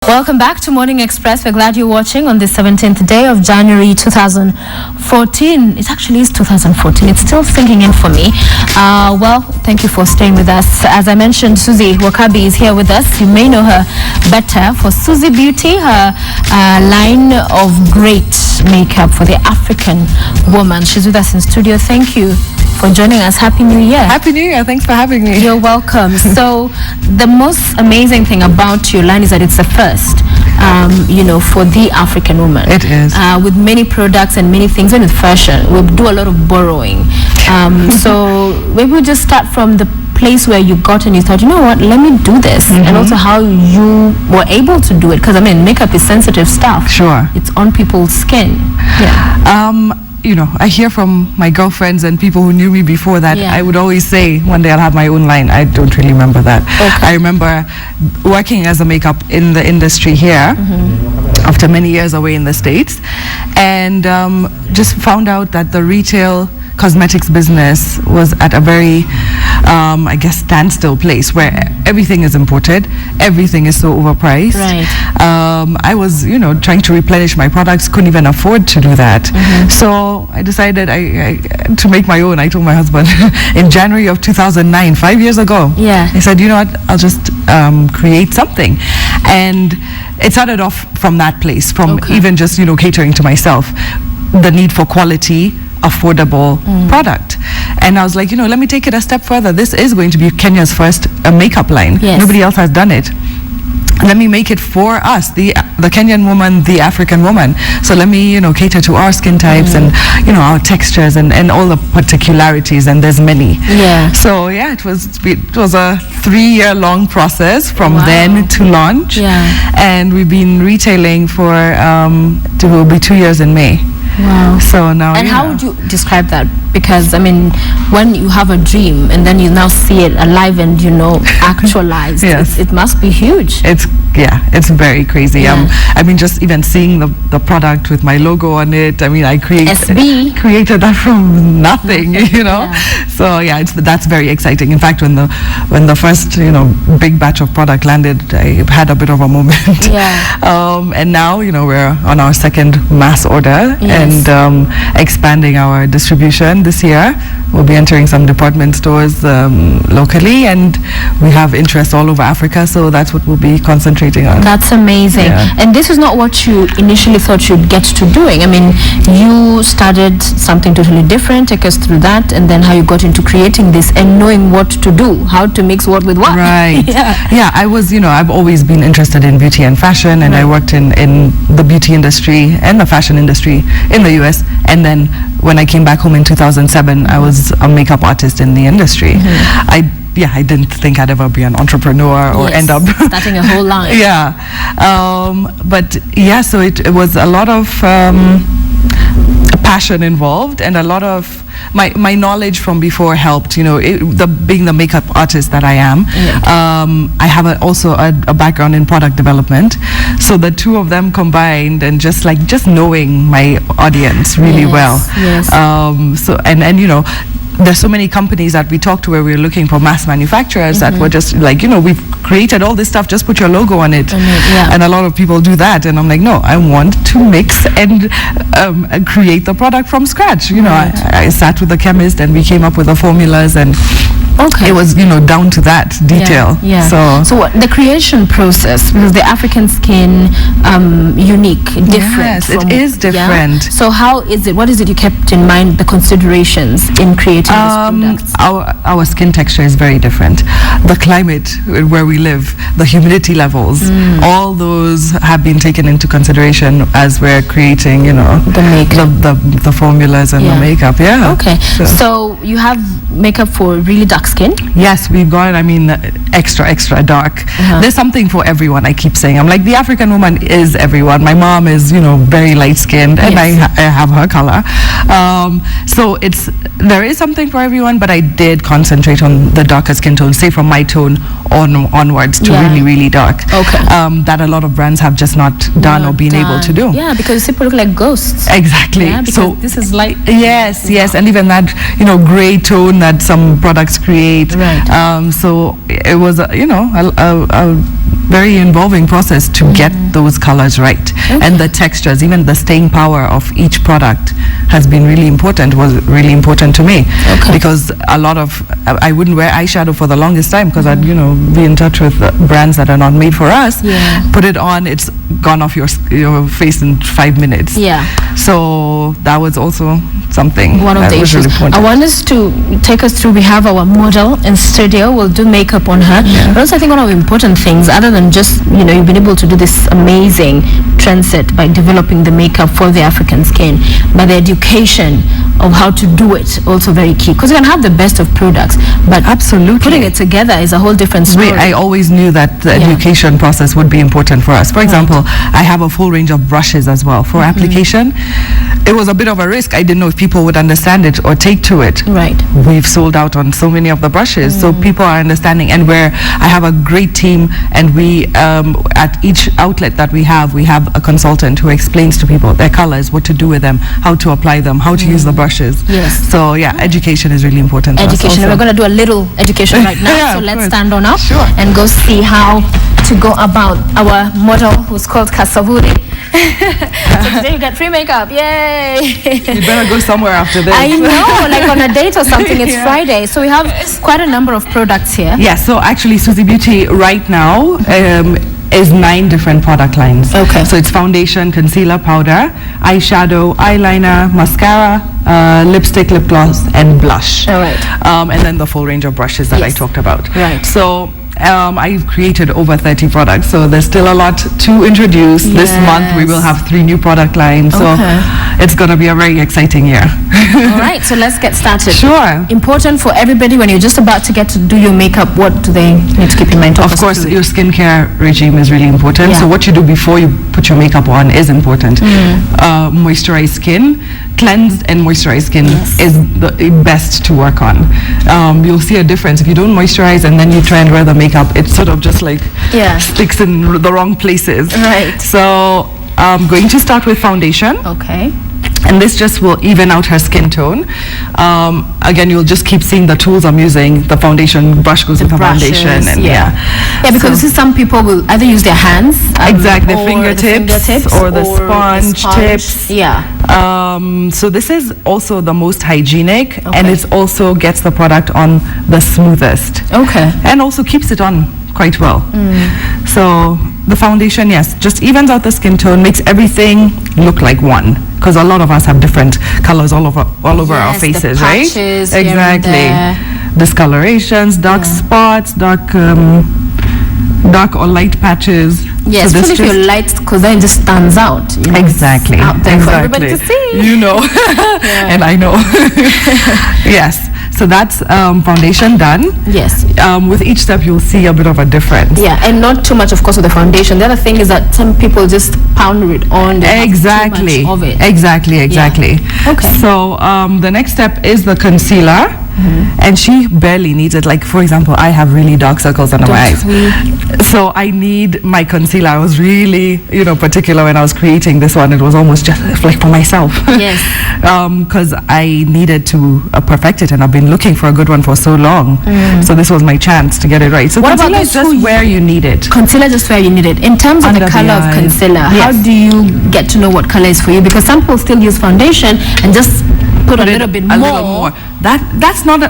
Welcome back to Morning Express. We're glad you're watching on the 17th day of January 2014. It actually is 2014. It's still sinking in for me. Well, thank you for staying with us. As I mentioned, Suzie Wakabi is here with us. You may know her better for Suzie Beauty, her line of great makeup for the African woman. She's with us in studio. Thank you for joining us. Happy New Year. Happy New Year. Thanks for having me. You're welcome. So the most amazing thing about your line is that it's the first, for the African woman. It is. With many products and many things, and with fashion, we do a lot of borrowing. So maybe we'll just start from the place where you got and you thought, you know what, let me do this. And also how you were able to do it. Because, makeup is sensitive stuff. Sure. It's on people's skin. Yeah. I hear from my girlfriends and people who knew me before that I would always say one day I'll have my own line. I don't really remember that. Okay. I remember working as a makeup in the industry here after many years away in the States, and just found out that the retail cosmetics business was at a very standstill place where everything is imported, everything is so overpriced. Right. I was trying to replenish my products, couldn't even afford to do that. So I decided to make my own. I told my husband in January of 2009, 5 years ago. Yeah. I said, you know what, I'll just create something. And it started off from that place, from even just catering to myself, the need for quality, affordable product. And I was like, let me take it a step further. This is going to be Kenya's first makeup line. Yes. Nobody else has done it. Let me make it for us, the Kenyan woman, the African woman. So let me, cater to our skin types and, our textures and all the particularities, and there's many. Yeah. So yeah, it was a 3-year-long process from then to launch. Yeah. And we've been retailing for, it will be 2 years in May. Wow. So now. And how would you describe that? Because when you have a dream and then you now see it alive and actualized, yes. it must be huge. It's very crazy. Yeah. Just even seeing the product with my logo on it. I created that from nothing. Yeah. So yeah, that's very exciting. In fact, when the first big batch of product landed, I had a bit of a moment. Yeah. And now we're on our second mass order. Yes. And expanding our distribution this year. We'll be entering some department stores locally, and we have interest all over Africa, so that's what we'll be concentrating on. That's amazing. Yeah. And this is not what you initially thought you'd get to doing. You started something totally different. Take us through that, and then how you got into creating this and knowing what to do, how to mix what with what. Right. Yeah, I was, I've always been interested in beauty and fashion, and I worked in the beauty industry and the fashion industry in the US, and then when I came back home in 2007, I was a makeup artist in the industry. I didn't think I'd ever be an entrepreneur or end up starting a whole line. So it was a lot of passion involved, and a lot of my knowledge from before helped. Being the makeup artist that I am, I have also a background in product development. So the two of them combined, and just knowing my audience really well. Yes. There's so many companies that we talk to where we're looking for mass manufacturers that were just we've created all this stuff, just put your logo on it. And a lot of people do that, and I'm like, no, I want to mix and create the product from scratch. I sat with the chemist and we came up with the formulas, and it was down to that detail. So what, the creation process, because the African skin unique, different. Yes, it is different. So how is it? What is it you kept in mind, the considerations in creating these products? Our skin texture is very different. The climate where we live, the humidity levels, all those have been taken into consideration as we're creating, the makeup, the formulas and the makeup. Yeah. Okay. So you have makeup for really dark skin? Yes, we've got, extra dark. There's something for everyone, I keep saying. I'm like, the African woman is everyone. My mom is, very light skinned, and I have her color. So there is something for everyone, but I did concentrate on the darker skin tone, say from my tone onwards to really, really dark. Okay. That a lot of brands have just not done or been able to do. Yeah, because people look like ghosts. Exactly. Yeah, so this is light. Yes, and even that, gray tone that some products create. Right. So it was, a very involving process to get those colors right. And the textures, even the staying power of each product has been really important, was really important to me. Because a lot of, I wouldn't wear eyeshadow for the longest time because I'd, be in touch with brands that are not made for us. Put it on, it's gone off your face in 5 minutes. So that was also something one of that the was issues. really important. I want us to take us through. We have our model in studio. We'll do makeup on her. But also, I think one of the important things, other than just you've been able to do this amazing trend set by developing the makeup for the African skin, but the education of how to do it also very key, because you can have the best of products, but absolutely putting it together is a whole different story. I always knew that the education process would be important for us. For example, I have a full range of brushes as well for application. It was a bit of a risk. I didn't know if people would understand it or take to it. We've sold out on so many of the brushes, so people are understanding. And where I have a great team, and we at each outlet that we have a consultant who explains to people their colors, what to do with them, how to apply them, how to use the brushes. So education is really important. Education. We're going to do a little education right now. So let's stand on up and go see how to go about our model, who's called Kasavuri. So today you get free makeup. Yay! You better go somewhere after this. I know, like on a date or something. It's Friday. So we have quite a number of products here. So actually Suzie Beauty right now is 9 different product lines. So it's foundation, concealer, powder, eyeshadow, eyeliner, mascara, lipstick, lip gloss, and blush. And then the full range of brushes that I talked about. So I've created over 30 products, so there's still a lot to introduce. This month we will have 3 new product lines, so it's going to be a very exciting year. All right, so let's get started. Sure. Important for everybody when you're just about to get to do your makeup, what do they need to keep in mind? Of course, your skincare regime is really important. So what you do before you put your makeup on is important. Moisturized skin, cleansed and moisturized skin is the best to work on. You'll see a difference if you don't moisturize and then you try and wear the makeup. It sort of just like sticks in the wrong places. So I'm going to start with foundation. And this just will even out her skin tone. Again, you'll just keep seeing the tools I'm using. The foundation brush goes with the foundation, and because some people will either use their hands, exactly, the fingertips or the sponge tips. So this is also the most hygienic, and it also gets the product on the smoothest. And also keeps it on quite well. So the foundation, just evens out the skin tone, makes everything look like one. Because a lot of us have different colors all over our faces, right? Exactly. Discolorations, dark spots, dark or light patches. Yes, so especially if you're light, because then it just stands out. Exactly. Out there for everybody to see. And I know. So that's foundation done. With each step, you'll see a bit of a difference. And not too much, of course, with the foundation. The other thing is that some people just pound it on. Exactly. Too much of it. Exactly. So the next step is the concealer. And she barely needs it. Like, for example, I have really dark circles under my eyes. So I need my concealer. I was really, particular when I was creating this one. It was almost just like for myself. Because I needed to perfect it, and I've been looking for a good one for so long. So this was my chance to get it right. So concealer is just where you need it. Concealer just where you need it. In terms of the color of concealer, how do you get to know what color is for you? Because some people still use foundation and just put a little bit more. That's not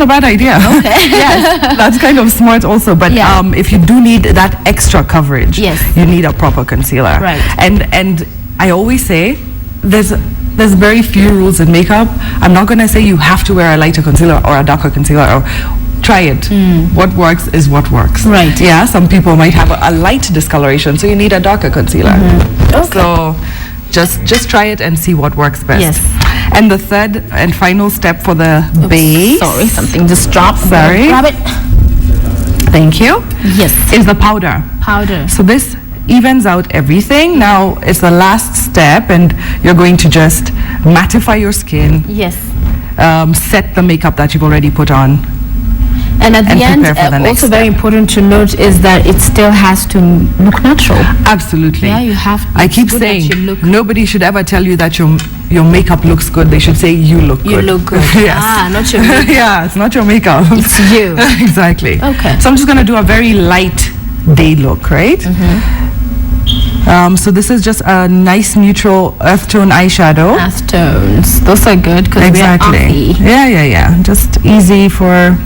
a bad idea. That's kind of smart also. But if you do need that extra coverage, you need a proper concealer. And I always say there's very few rules in makeup. I'm not going to say you have to wear a lighter concealer or a darker concealer, or try it. What works is what works. Some people might have a light discoloration, so you need a darker concealer. So just try it and see what works best. And the third and final step for the base. Sorry, something just dropped. Sorry. Grab it. Thank you. Is the powder. So this evens out everything. Now it's the last step, and you're going to just mattify your skin. Set the makeup that you've already put on. And at the end, also very important to note is that it still has to look natural. Absolutely. You have to. I keep saying, nobody should ever tell you that your makeup looks good. They should say you look good. You look good. Not your makeup. It's not your makeup. It's you. Exactly. So I'm just going to do a very light day look, right? So this is just a nice neutral earth tone eyeshadow. Earth tones, those are good because Exactly. Yeah. Just easy for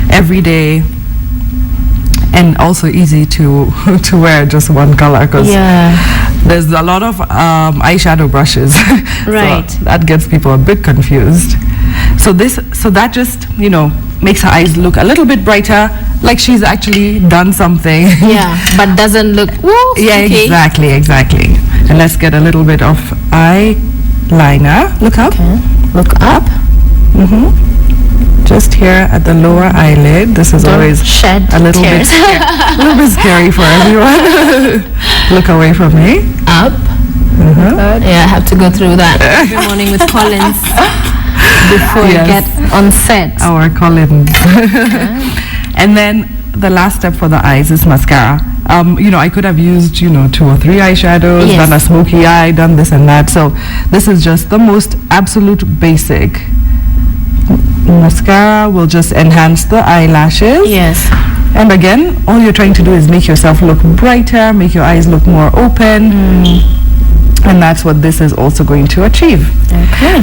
every day, and also easy to wear just one color, because there's a lot of eyeshadow brushes. Right. So that gets people a bit confused. So that just, you know, makes her eyes look a little bit brighter, like she's actually done something. Yeah, but doesn't look Yeah, exactly. And let's get a little bit of eyeliner. Look up. Okay. Look up. Just here at the lower eyelid. This is always shed a little tears. a little bit scary for everyone. Look away from me. Up. Yeah, I have to go through that every morning with Collins before we get on set. Our Collins. And then the last step for the eyes is mascara. You know, I could have used, you know, 2 or 3 eyeshadows, done a smoky eye, done this and that. So this is just the most absolute basic. Mascara will just enhance the eyelashes. Yes. And again, all you're trying to do is make yourself look brighter, make your eyes look more open. And that's what this is also going to achieve. Okay.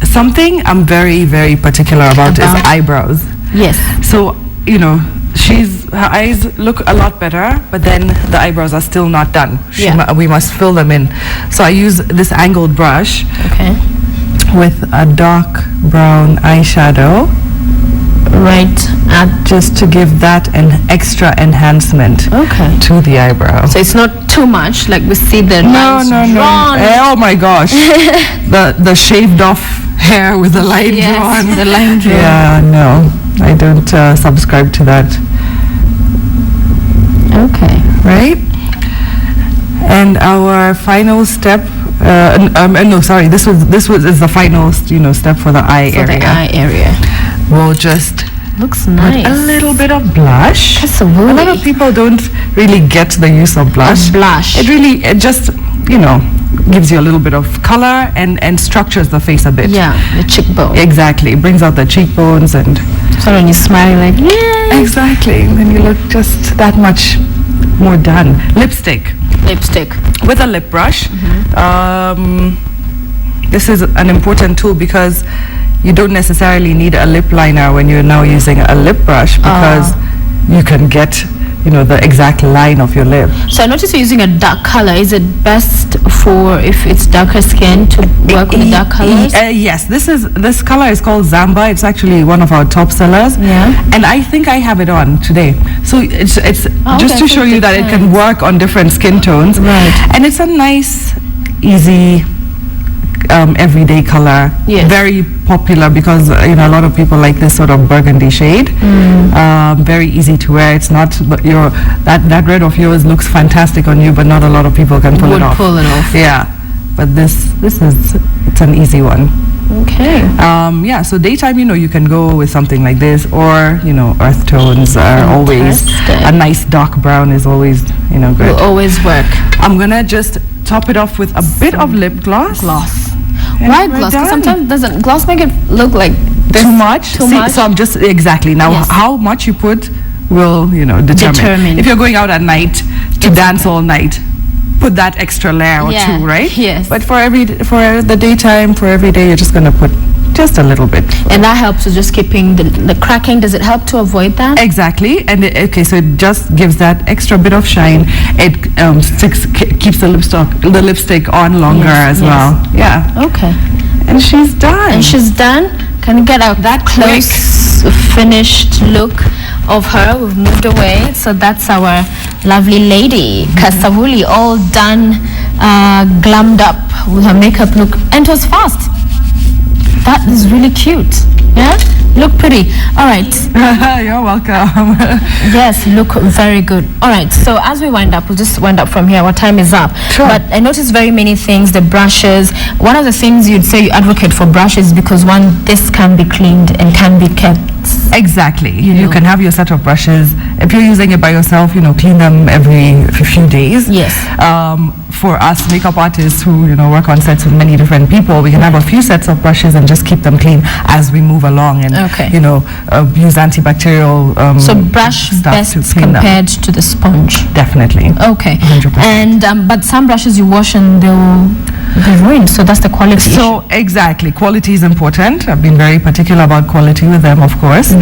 Something I'm very, very particular about is eyebrows. Yes. So, you know, her eyes look a lot better, but then the eyebrows are still not done. We must fill them in. So I use this angled brush with a dark brown eyeshadow. Right. Just to give that an extra enhancement to the eyebrow. So it's not too much, like we see the lines drawn. Oh my gosh. the shaved off hair with the line drawn. The line drawn. Yeah, no. I don't subscribe to that. Okay. Right? And our final step, this is the final, you know, step for the eye area. The eye area. We'll just looks nice. Put a little bit of blush. That's a lot of people don't really get the use of blush. It just, you know, gives you a little bit of color and structures the face a bit. Yeah, the cheekbone. Exactly. It brings out the cheekbones, and so when you smile, like, yay! Exactly. Then you look just that much more done. Lipstick. With a lip brush. This is an important tool because you don't necessarily need a lip liner when you're now using a lip brush, because you can get, you know, the exact line of your lip. So I noticed you're using a dark color. Is it best for if it's darker skin to work with dark colors? Yes, this color is called Samba. It's actually one of our top sellers. Yeah. And I think I have it on today. So it's just to show you that it can work on different skin tones. Right. And it's a nice, easy, everyday color. Yes. Very popular because you know, a lot of people like this sort of burgundy shade. Very easy to wear. It's not that red of yours looks fantastic on you, but not a lot of people can pull it off. Yeah, but it's an easy one. Okay. So daytime, you know, you can go with something like this, or you know, earth tones are always a nice dark brown is always, you know, good. Will always work. I'm gonna just top it off with a bit of lip gloss. Why gloss? Because sometimes doesn't gloss make it look like too much? So I'm just how much you put will, you know, determine. If you're going out at night to dance all night, put that extra layer or two, right? Yes. But for the daytime, for every day, you're just gonna put just a little bit. And that helps with just keeping the cracking. Does it help to avoid that? Exactly. And so it just gives that extra bit of shine. It keeps the lipstick on longer as well. Yeah. Okay. And she's done. Can you get that close finished look of her? We've moved away. So that's our lovely lady, Kasavuli, all done, glammed up with her makeup look. And it was fast. That is really cute. Yeah? Look pretty. All right. You're welcome. Yes, look very good. All right. So as we wind up, we'll just wind up from here. Our time is up. Sure. But I noticed very many things. The brushes. One of the things you'd say you advocate for brushes because this can be cleaned and can be kept. Exactly. You can have your set of brushes. If you're using it by yourself, you know, clean them every few days. Yes. for us makeup artists who, you know, work on sets with many different people, we can have a few sets of brushes and just keep them clean as we move along, and you know, use antibacterial so brush best compared to the sponge. Definitely. Okay. 100%. And but some brushes you wash and they'll be ruined, so that's the quality so issue. Exactly, quality is important. I've been very particular about quality with them, of course.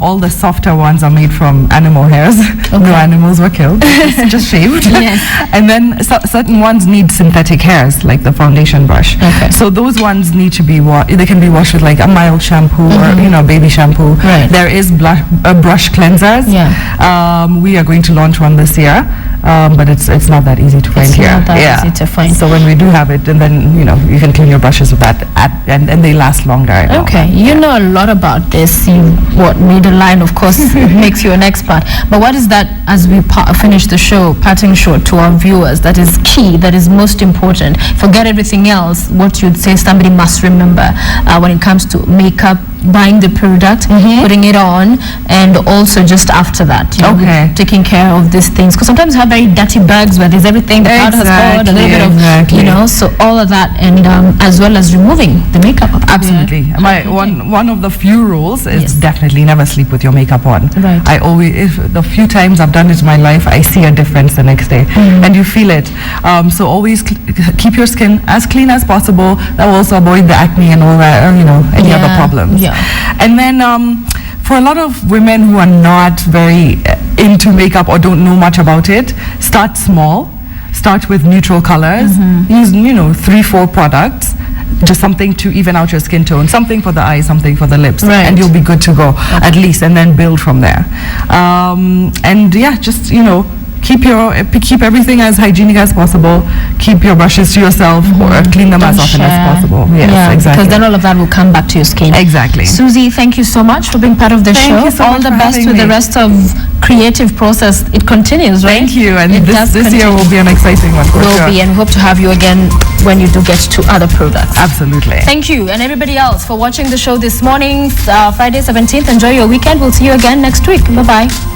All the softer ones are made from animal hairs. No animals were killed, just shaved. Yes. And then certain ones need synthetic hairs, like the foundation brush. So those ones need to be they can be washed with like a mild shampoo or, you know, baby shampoo. There is brush cleansers. We are going to launch one this year, but it's not that easy to find here. Not that easy to find. So when we do have it, and then, you know, you can clean your brushes with that, and they last longer. Okay, you know a lot about this. You made a line, of course, makes you an expert. But what is that, as we finish the show, parting short to our viewers, that is key, that is most important? Forget everything else. What you'd say somebody must remember when it comes to makeup, buying the product, putting it on, and also just after that, you know, taking care of these things. Because sometimes you have very dirty bags where there's everything, the powder has poured, a little bit of, you know, so all of that, and as well as removing the makeup. Absolutely. One of the few rules is definitely never sleep with your makeup on. I always, the few times I've done it in my life, I see a difference the next day, and you feel it. So always keep your skin as clean as possible. That will also avoid the acne and all that, or, you know, any other problems. And then for a lot of women who are not very into makeup or don't know much about it, start small. Start with neutral colors. Use, you know, 3-4 products. Just something to even out your skin tone, something for the eyes, something for the lips, and you'll be good to go at least, and then build from there. And yeah, just, you know, keep everything as hygienic as possible. Keep your brushes to yourself, or clean them as often as possible. Yes, exactly. Because then all of that will come back to your skin. Exactly. Suzie, thank you so much for being part of the show. Thank you so much. All the best with the rest of creative process. It continues, right? Thank you. And this year will be an exciting one for sure. Will be, and we hope to have you again when you do get to other products. Absolutely. Thank you, and everybody else, for watching the show this morning, Friday 17th. Enjoy your weekend. We'll see you again next week. Bye-bye.